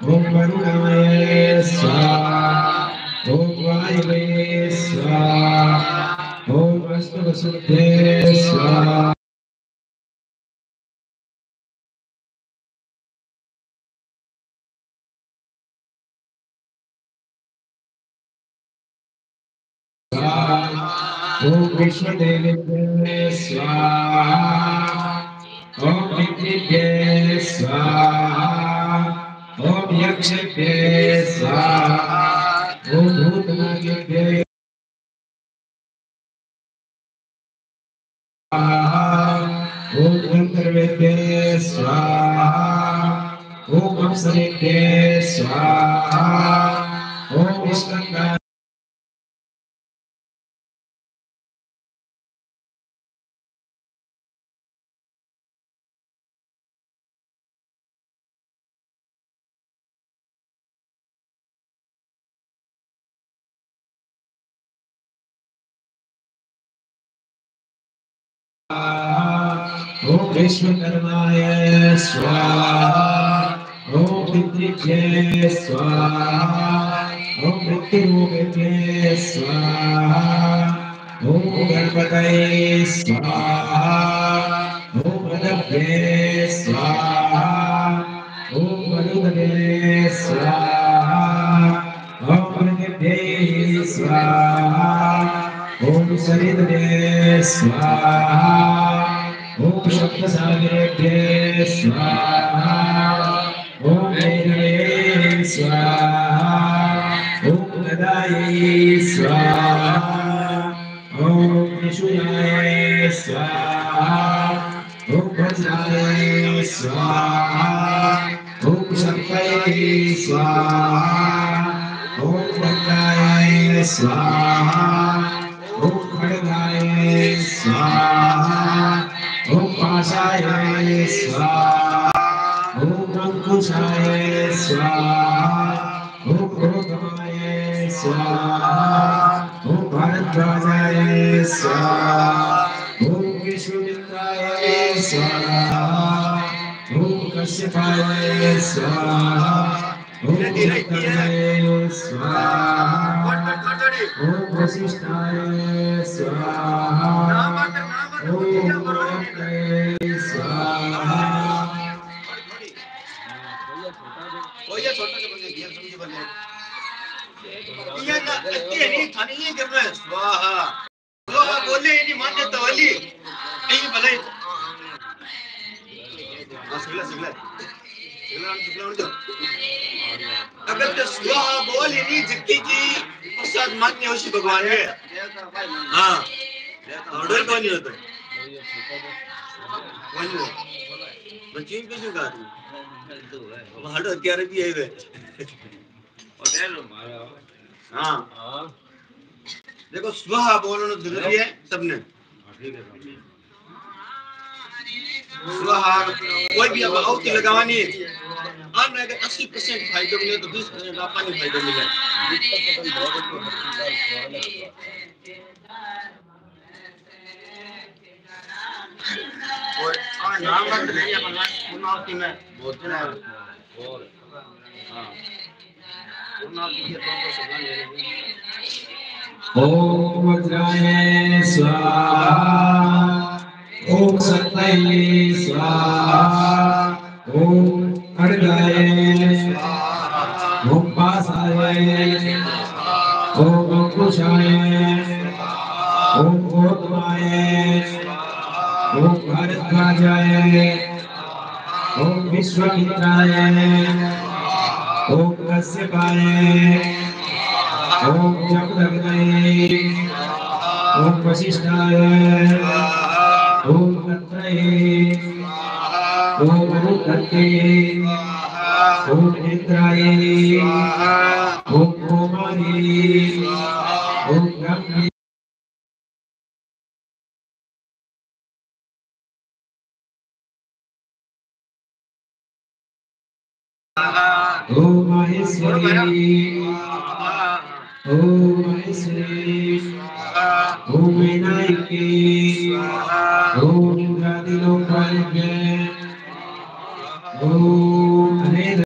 ओम वरुणाय स्वाहा ओम वायवे स्वाहा ओम वस्तुवसुद्धे स्वाहा ओम विश्वदेवे स्वाहा ओम विद्ये स्वाहा ओम यक्षे स्वाहा ओम भूतनागे ओम गंधर्वे स्वाहा ओम अप्सरे स्वाहा ओम विष्णु ओम विश्वकर्माय स्वाहा ओम पितृभ्ये स्वाहा ओम मृत्युरूपिभ्ये स्वाहा ओम गणपतये स्वाहा ओम गणभ्ये स्वाहा ओम मरुदये स्वाहा ओम गणभ्ये स्वाहा ओम सरिदे स्वाहा ओम शब्दसागरेभ्ये स्वाहा ओम वेदये स्वाहा ओम गदायै स्वाहा ओम विशुयाय स्वाहा ओम वज्राय स्वाहा ओम शक्तये स्वाहा ओम वज्राय स्वाहा ओम खड्गाय स्वाहा ओम पाशाय स्वाहा ओम अंकुशाय स्वाहा ओम क्रोधमाय स्वाहा ओम भारद्वाजाय स्वाहा ओम विश्वमित्राय स्वाहा ओम कश्यपाय स्वाहा ओम जगदम्बाय स्वाहा ओम वशिष्ठाय स्वाहा ओम गणपतये स्वाहा ये छोटा सा बन गया समझ बन गया ना अति नहीं थाने ये कर रहा है स्वाहा स्वाहा बोले नहीं मानते तो वाली नहीं भले सगला सगला सगला उड़ जाओ अगर तो स्वाहा बोल ही नहीं जिक्की की प्रसाद मान्य होशी भगवान है हाँ ऑर्डर कौन नहीं होता बच्चे कैसे गाती हमारा क्या रही है वे हाँ देखो स्वाहा बोलना जरूरी है सबने स्वाहा कोई भी अब औती लगावानी आपने अगर 80% फायदा मिले तो 20% आपका नहीं फायदा मिले और नाम मत लेंगे अपन पुनावती में बहुत है और हाँ पुनावती के तो सब लेंगे ओम वज्राय स्वाहा ओम सत्तये स्वाहा ओम खड्गाय स्वाहा ओम पाशाय ओम अंकुशाय ओम क्रोधमाय ओम भारद्वाजाय ओम विश्वमित्राय ओम कश्यपाय ओम जगदम्बाय ओम वशिष्ठाय ओम गणपतये ओम मरुदये ओम इंद्राय ओम कोमारी ओम ब्रह्म ओम महेश्वरी ओम महेश्वरी